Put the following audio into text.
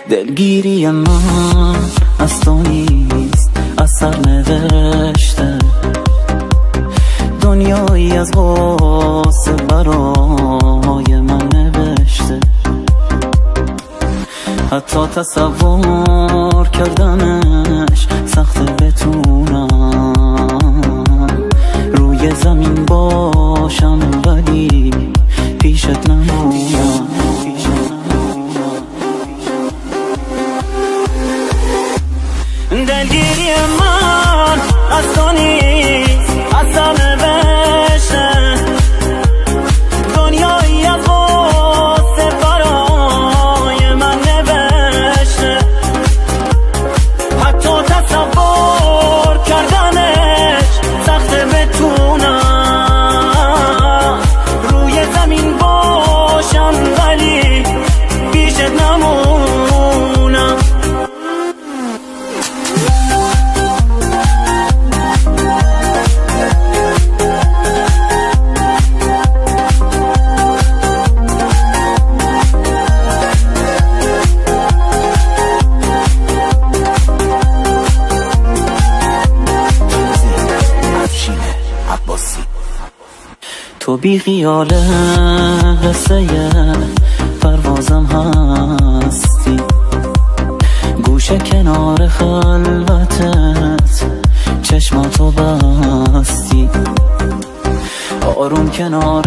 دلگیری من از تو نیست، از سر نوشته دنیایی از غصه برای من نوشته. حتی تصور کردنش سخته، بتونم روی زمین باشم ولی پیشت نمونم. دلگیری من از تو نیست، از سر نوشته دنیایی از غصه برای من نوشته. حتی تصور کردنش سخته، بتونم روی زمین باشم ولی پیشت نمونم. تو بی خیال قصه پروازم هستی، گوشه کنار خلوتت چشماتو بستی، آروم کنار